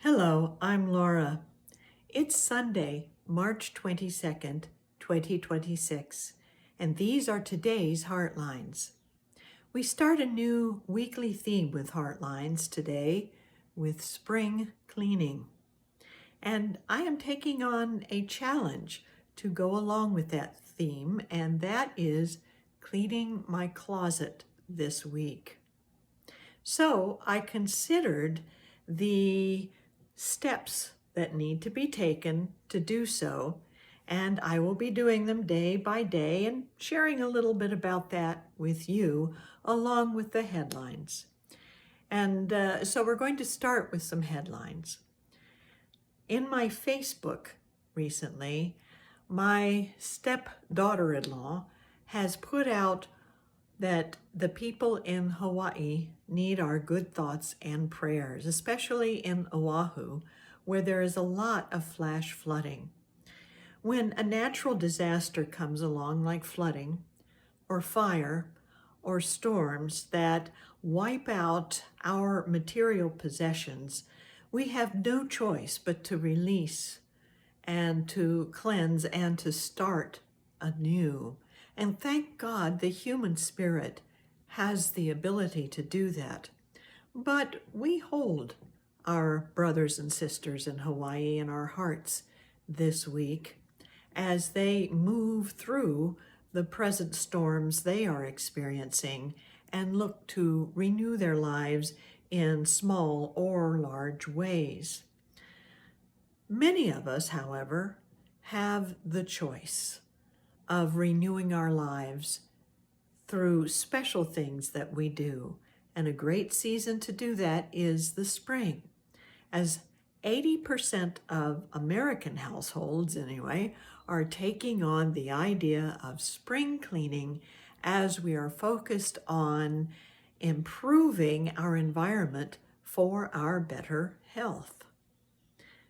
Hello, I'm Laura. It's Sunday, March 22nd, 2026, and these are today's Heartlines. We start a new weekly theme with Heartlines today with spring cleaning. And I am taking on a challenge to go along with that theme, and that is cleaning my closet this week. So I considered the steps that need to be taken to do so, and I will be doing them day by day and sharing a little bit about that with you along with the headlines. And so we're going to start with some headlines. In my Facebook recently, my stepdaughter-in-law has put out that the people in Hawaii need our good thoughts and prayers, especially in Oahu, where there is a lot of flash flooding. When a natural disaster comes along, like flooding or fire or storms that wipe out our material possessions, we have no choice but to release and to cleanse and to start anew. And thank God the human spirit has the ability to do that. But we hold our brothers and sisters in Hawaii in our hearts this week as they move through the present storms they are experiencing and look to renew their lives in small or large ways. Many of us, however, have the choice of renewing our lives through special things that we do. And a great season to do that is the spring, as 80% of American households, anyway, are taking on the idea of spring cleaning as we are focused on improving our environment for our better health.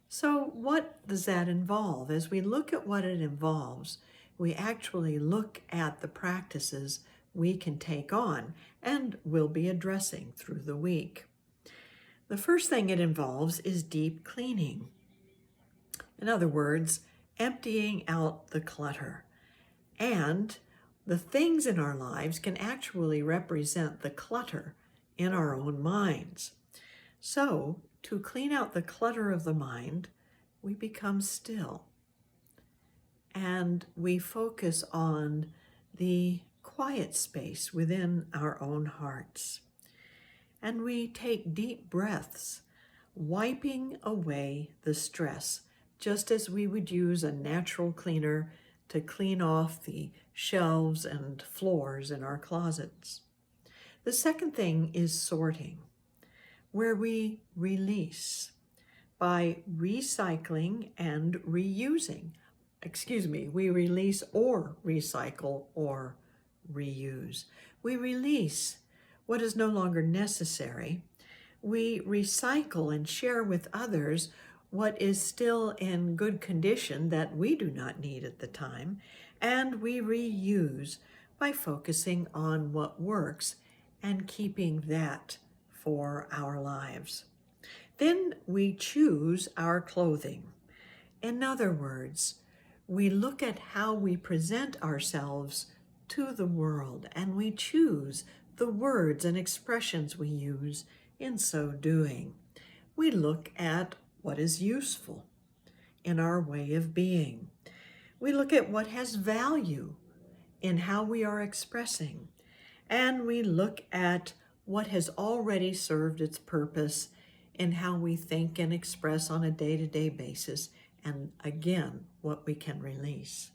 So what does that involve? As we look at what it involves, we actually look at the practices we can take on and will be addressing through the week. The first thing it involves is deep cleaning. In other words, emptying out the clutter. And the things in our lives can actually represent the clutter in our own minds. So, to clean out the clutter of the mind, we become still. And we focus on the quiet space within our own hearts. And we take deep breaths, wiping away the stress, just as we would use a natural cleaner to clean off the shelves and floors in our closets. The second thing is sorting, where we release by recycling and reusing. We release or recycle or reuse. We release what is no longer necessary. We recycle and share with others what is still in good condition that we do not need at the time. And we reuse by focusing on what works and keeping that for our lives. Then we choose our clothing. In other words, we look at how we present ourselves to the world, and we choose the words and expressions we use in so doing. We look at what is useful in our way of being. We look at what has value in how we are expressing, and we look at what has already served its purpose in how we think and express on a day-to-day basis, and again, what we can release.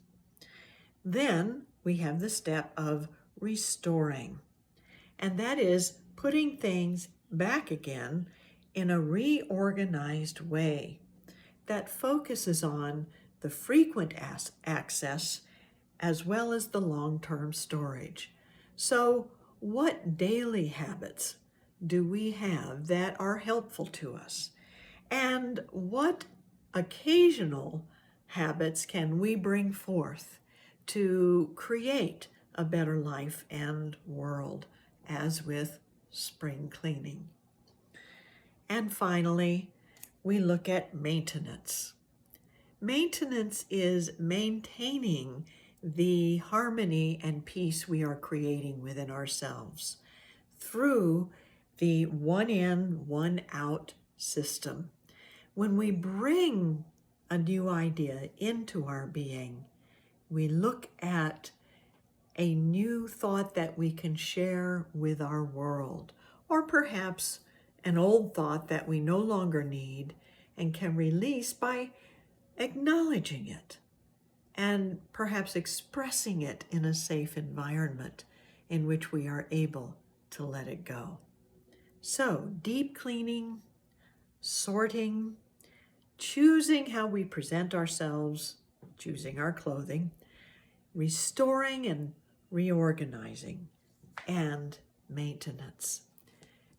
Then we have the step of restoring, and that is putting things back again in a reorganized way that focuses on the frequent access as well as the long-term storage. So what daily habits do we have that are helpful to us? And what occasional habits can we bring forth to create a better life and world, as with spring cleaning? And finally, we look at maintenance. Maintenance is maintaining the harmony and peace we are creating within ourselves through the one in, one out system. When we bring a new idea into our being, we look at a new thought that we can share with our world, or perhaps an old thought that we no longer need and can release by acknowledging it and perhaps expressing it in a safe environment in which we are able to let it go. So, deep cleaning, sorting, choosing how we present ourselves, choosing our clothing, restoring and reorganizing, and maintenance.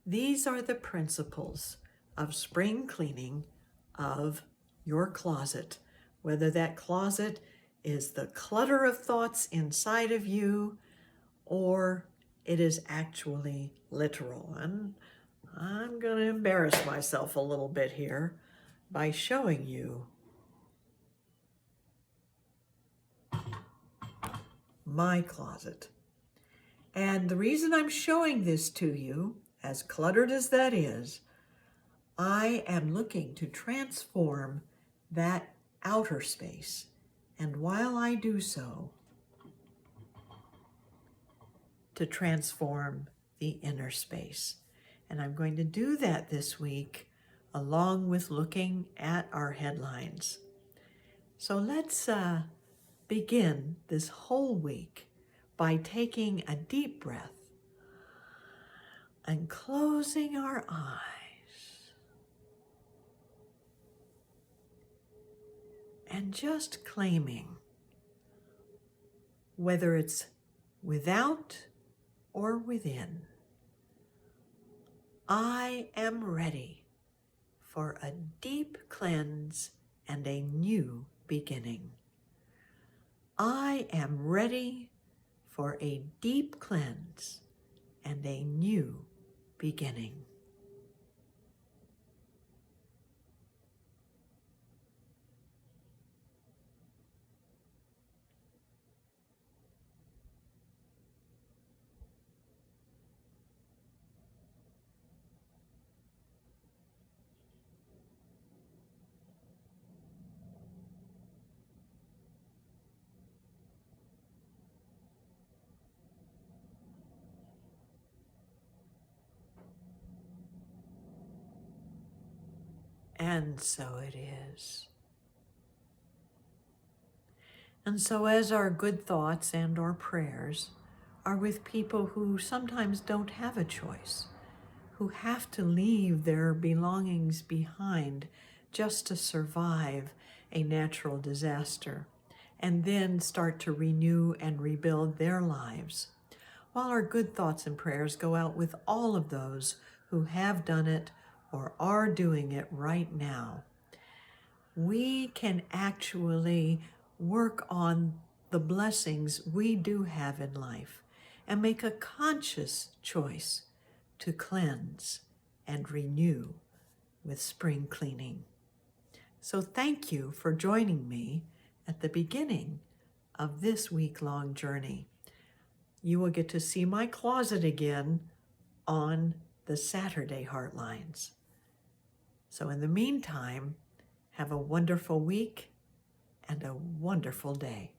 These are the principles of spring cleaning of your closet, whether that closet is the clutter of thoughts inside of you or it is actually literal. And I'm going to embarrass myself a little bit here by showing you my closet. And the reason I'm showing this to you, as cluttered as that is, I am looking to transform that outer space. And while I do so, to transform the inner space. And I'm going to do that this week, along with looking at our headlines. So let's begin this whole week by taking a deep breath and closing our eyes. And just claiming, whether it's without or within, I am ready for a deep cleanse and a new beginning. I am ready for a deep cleanse and a new beginning. And so it is. And so as our good thoughts and our prayers are with people who sometimes don't have a choice, who have to leave their belongings behind just to survive a natural disaster, and then start to renew and rebuild their lives, while our good thoughts and prayers go out with all of those who have done it or are doing it right now, we can actually work on the blessings we do have in life and make a conscious choice to cleanse and renew with spring cleaning. So thank you for joining me at the beginning of this week-long journey. You will get to see my closet again on the Saturday Heartlines. So in the meantime, have a wonderful week and a wonderful day.